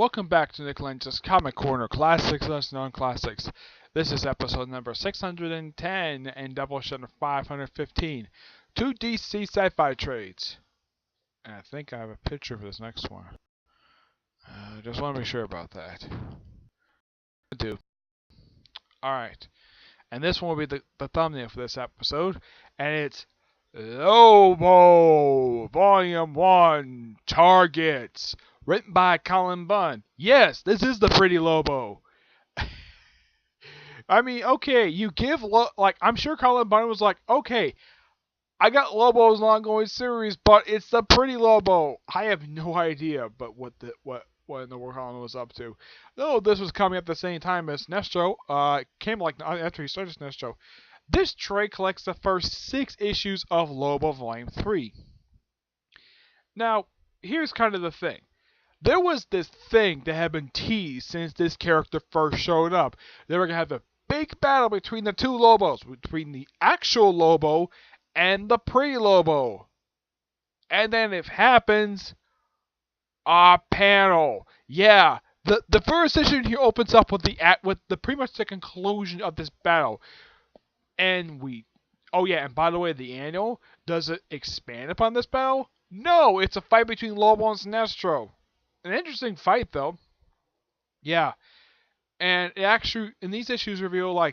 Welcome back to Nick Lenz's Comic Corner Classics vs. Non-Classics. This is episode number 610 and Doubleshot 515. Two DC sci-fi trades. And I think I have a picture for this next one. Just want to be sure about that. I do. Alright. And this one will be the thumbnail for this episode. And it's Lobo Volume 1 Targets. Written by Colin Bunn. Yes, this is the pretty Lobo. I mean, okay, you give I'm sure Colin Bunn was like, okay, I got Lobo's an ongoing series, but it's the pretty Lobo. I have no idea, but what in the world Colin was up to. No, this was coming at the same time as Nestro. Came after he started Nestro. This trade collects the first 6 issues of Lobo Volume 3. Now, here's kind of the thing. There was this thing that had been teased since this character first showed up. They were going to have a big battle between the two Lobos, between the actual Lobo and the pretty Lobo. And then it happens, a panel. Yeah, the first issue here opens up with the pretty much the conclusion of this battle. And and by the way, the annual, does it expand upon this battle? No, it's a fight between Lobo and Sinestro. An interesting fight, though. Yeah. And it actually, in these issues, reveal, the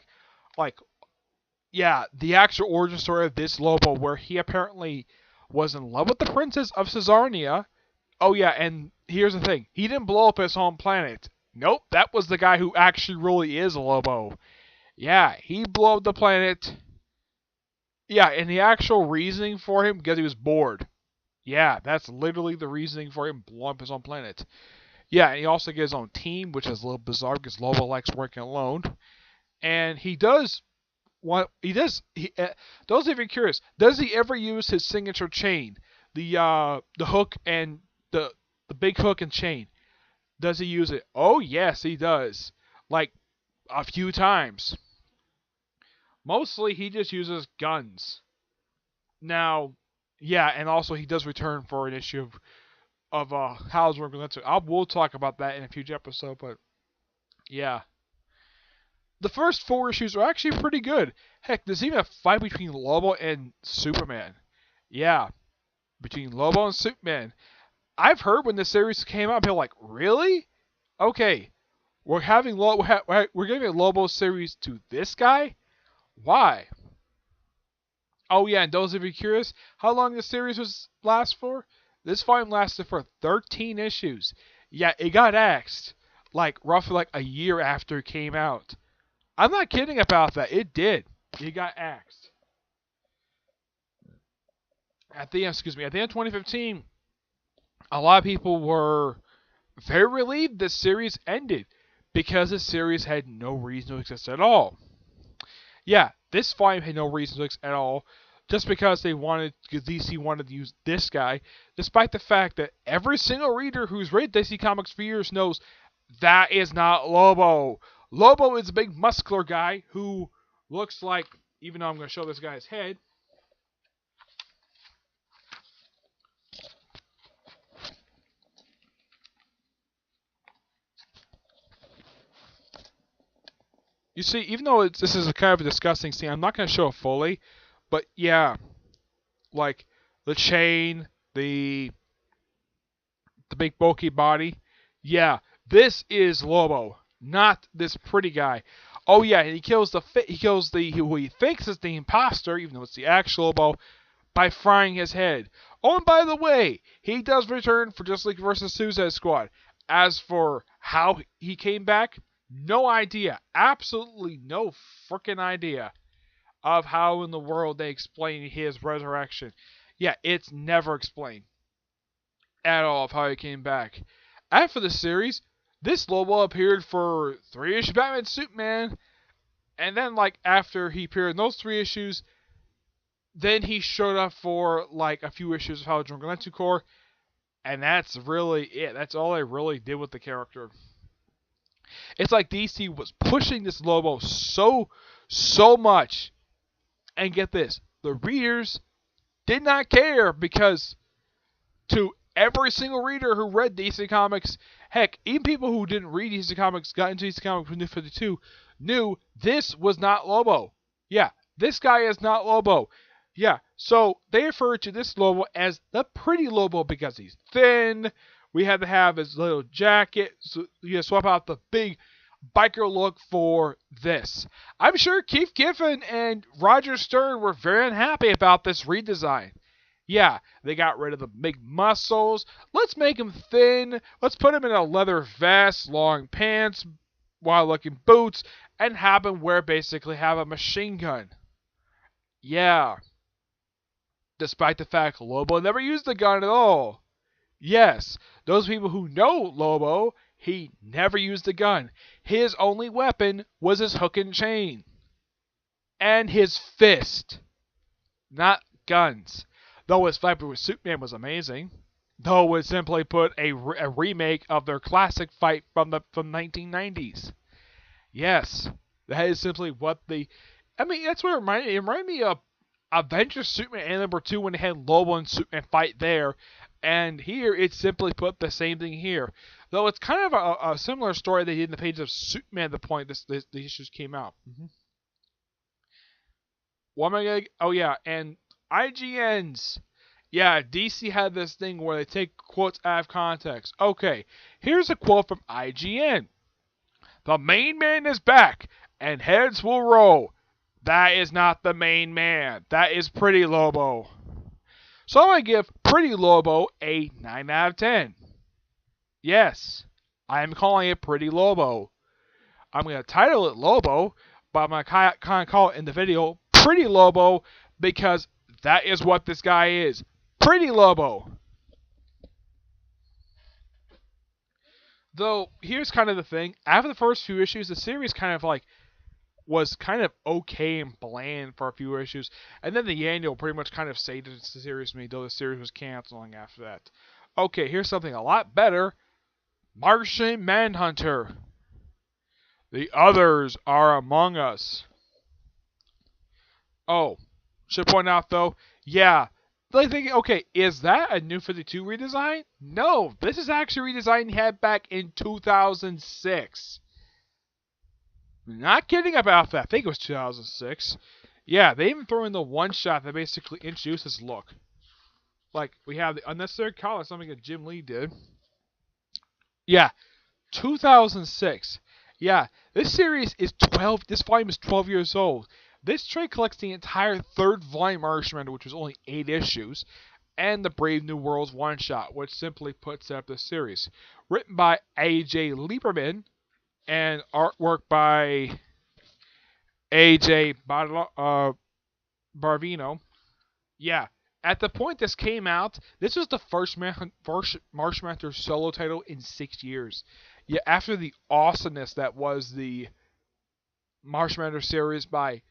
actual origin story of this Lobo, where he apparently was in love with the princess of Caesarnia. Oh, yeah, and here's the thing. He didn't blow up his home planet. Nope, that was the guy who actually really is a Lobo. Yeah, he blew up the planet. Yeah, and the actual reasoning for him, because he was bored. Yeah, that's literally the reasoning for him blowing up his own planet. Yeah, and he also gets his own team, which is a little bizarre because Lobo likes working alone. And those of you curious, does he ever use his signature chain? The hook and the big hook and chain. Does he use it? Oh, yes, he does. Like, a few times. Mostly, he just uses guns. Now, yeah, and also he does return for an issue of Howl's Work. We'll talk about that in a future episode, but yeah. The first 4 issues are actually pretty good. Heck, there's even a fight between Lobo and Superman. Yeah, between Lobo and Superman. I've heard when the series came out, people were like, really? Okay, we're giving a Lobo series to this guy? Why? Oh yeah, and those of you curious, how long the series last for? This volume lasted for 13 issues. Yeah, it got axed, roughly a year after it came out. I'm not kidding about that. It did. It got axed. At the end of 2015, a lot of people were very relieved this series ended because the series had no reason to exist at all. Yeah, this volume had no reason to exist at all, just because DC wanted to use this guy, despite the fact that every single reader who's read DC Comics for years knows that is not Lobo. Lobo is a big muscular guy who looks like, even though I'm going to show this guy's head, you see, even though this is a kind of a disgusting scene, I'm not going to show it fully, but yeah, like the chain, the big bulky body, yeah, this is Lobo, not this pretty guy. Oh yeah, and he kills who he thinks is the imposter, even though it's the actual Lobo, by frying his head. Oh, and by the way, he does return for Justice League vs. Suicide Squad. As for how he came back, no idea. Absolutely no freaking idea of how in the world they explain his resurrection. Yeah, it's never explained at all of how he came back. After the series, this Lobo appeared for 3 issues of Batman Superman, and then after he appeared in those 3 issues, then he showed up for a few issues of How Drunken Lenz Corps, and that's really it. That's all they really did with the character. It's like DC was pushing this Lobo so much, and get this, the readers did not care, because to every single reader who read DC Comics, heck, even people who didn't read DC Comics, got into DC Comics with New 52, knew this was not Lobo. Yeah, this guy is not Lobo. Yeah, so they refer to this Lobo as the pretty Lobo because he's thin. We had to have his little jacket. So you swap out the big biker look for this. I'm sure Keith Giffen and Roger Stern were very unhappy about this redesign. Yeah, they got rid of the big muscles. Let's make him thin. Let's put him in a leather vest, long pants, wild-looking boots, and have him have a machine gun. Yeah. Despite the fact Lobo never used the gun at all. Yes, those people who know Lobo, he never used a gun. His only weapon was his hook and chain. And his fist. Not guns. Though his fight with Superman was amazing. Though it simply put a remake of their classic fight from the 1990s. Yes, that is simply what that's what it reminded me of Avengers Superman and number 2 when they had Lobo and Superman fight there. And here, it's simply put the same thing here. Though it's kind of a similar story they did in the pages of Superman at the point the issues came out. What am I gonna... Oh, yeah, and IGNs. Yeah, DC had this thing where they take quotes out of context. Okay, here's a quote from IGN. The main man is back, and heads will roll. That is not the main man. That is Pretty Lobo. So I'm going to give Pretty Lobo a 9 out of 10. Yes, I am calling it Pretty Lobo. I'm going to title it Lobo, but I'm going to kind of call it in the video Pretty Lobo because that is what this guy is. Pretty Lobo. Though, here's kind of the thing. After the first few issues, the series was kind of okay and bland for a few issues. And then the annual pretty much kind of saved the series to me, though the series was canceling after that. Okay, here's something a lot better. Martian Manhunter. The others are among us. Oh, should point out though, yeah. Like thinking, okay, is that a New 52 redesign? No, this is actually a redesign he had back in 2006. Not kidding about that. I think it was 2006. Yeah, they even threw in the one shot that basically introduced this look. Like, we have the unnecessary collar, something that Jim Lee did. Yeah, 2006. Yeah, this volume is 12 years old. This trade collects the entire third volume Martian, which was only 8 issues, and the Brave New World's one-shot, which simply puts up the series. Written by A.J. Lieberman, and artwork by A.J. Barvino. Yeah, at the point this came out, this was the first Martian Manhunter solo title in 6 years. Yeah, after the awesomeness that was the Martian Manhunter series by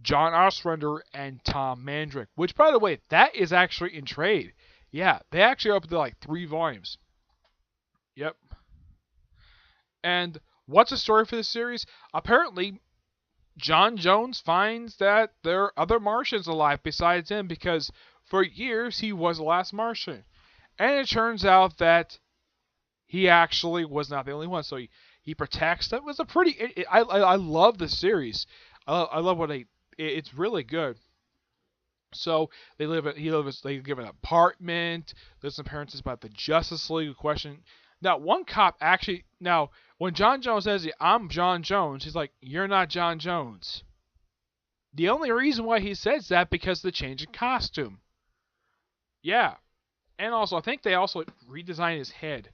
John Ostrander and Tom Mandrake, which, by the way, that is actually in trade. Yeah, they actually are up to 3 volumes. Yep. And what's the story for this series? Apparently, John Jones finds that there are other Martians alive besides him because for years he was the last Martian. And it turns out that he actually was not the only one. So he protects them. It was a pretty... I love the series. I love what it's really good. So they give an apartment. There's some appearances about the Justice League. Question. Now, one cop actually... Now, when John Jones says, I'm John Jones, he's like, you're not John Jones. The only reason why he says that because of the change in costume. Yeah. And also, I think they also redesigned his head.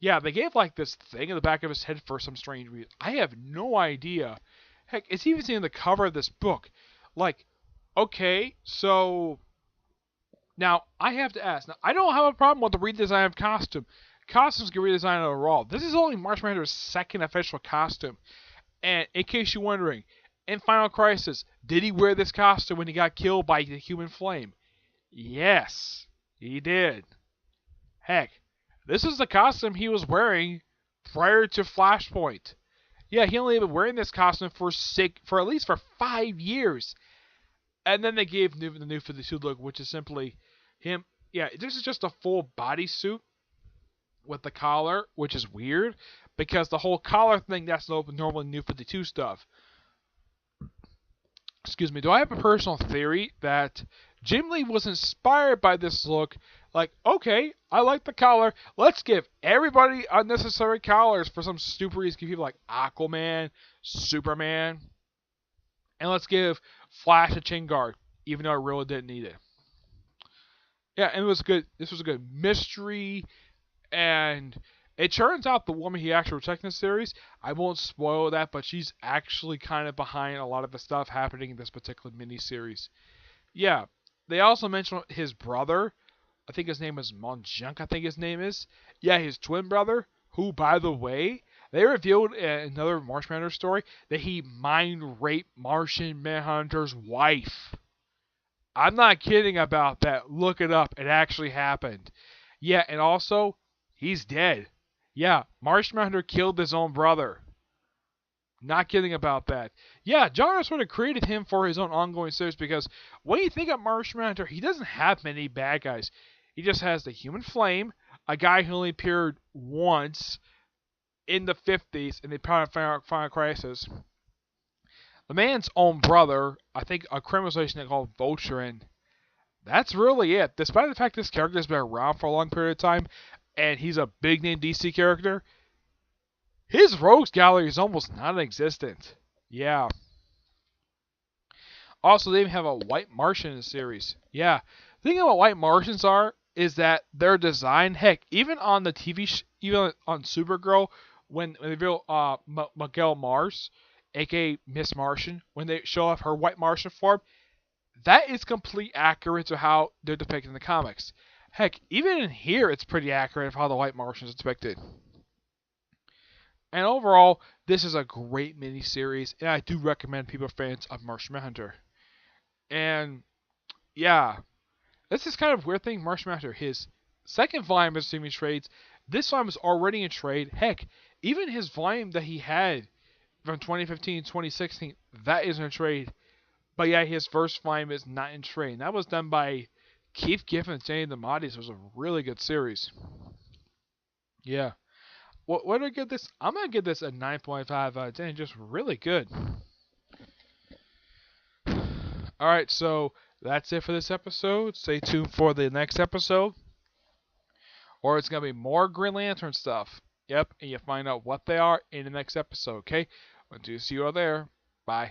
Yeah, they gave this thing in the back of his head for some strange reason. I have no idea. Heck, it's even seen in the cover of this book. Okay, so... Now, I have to ask. Now, I don't have a problem with the redesign of costume. Costumes get redesigned overall. This is only Martian Manhunter's second official costume. And in case you're wondering, in Final Crisis, did he wear this costume when he got killed by the Human Flame? Yes, he did. Heck, this is the costume he was wearing prior to Flashpoint. Yeah, he only been wearing this costume for at least 5 years. And then they gave the New 52 look, which is simply him. Yeah, this is just a full bodysuit with the collar, which is weird because the whole collar thing that's normally New 52 stuff. Excuse me. Do I have a personal theory that Jim Lee was inspired by this look? Like, okay, I like the collar. Let's give everybody unnecessary collars for some stupid reason. Give people like Aquaman, Superman, and let's give Flash a chin guard, even though I really didn't need it. Yeah, and it was good. This was a good mystery, and it turns out the woman he actually protected in the series, I won't spoil that, but she's actually kind of behind a lot of the stuff happening in this particular miniseries. Yeah, they also mentioned his brother. I think his name is Monjunk, I think his name is. Yeah, his twin brother, who, by the way, they revealed in another Martian Manhunter story that he mind raped Martian Manhunter's wife. I'm not kidding about that. Look it up. It actually happened. Yeah, and also, he's dead. Yeah, Martian Manhunter killed his own brother. Not kidding about that. Yeah, John sort of created him for his own ongoing series because when you think of Martian Manhunter, he doesn't have many bad guys. He just has the Human Flame, a guy who only appeared once in the 50s in the Final Crisis. The man's own brother, I think a criminalization called Vulture, and that's really it. Despite the fact this character has been around for a long period of time, and he's a big name DC character, his rogues gallery is almost non-existent. Yeah. Also, they even have a White Martian in the series. Yeah. The thing about White Martians is that their design, heck, even on the even on Supergirl, when they reveal Miguel Mars, aka Miss Martian, when they show off her White Martian form, that is complete accurate to how they're depicted in the comics. Heck, even in here, it's pretty accurate of how the White Martian is depicted. And overall, this is a great miniseries, and I do recommend people fans of Martian Manhunter. And yeah, this is kind of a weird thing. Martian Manhunter, his second volume is receiving trades. This volume is already in trade. Heck, even his volume that he had from 2015 to 2016, that is in trade. But yeah, his first volume is not in trade. And that was done by Keith Giffen and Danny DeMatteis. It was a really good series. Yeah. What do I give this? I'm going to give this a 9.5 out of 10. Just really good. Alright, so that's it for this episode. Stay tuned for the next episode. Or it's going to be more Green Lantern stuff. Yep, and you'll find out what they are in the next episode, okay? Until you see you all there. Bye.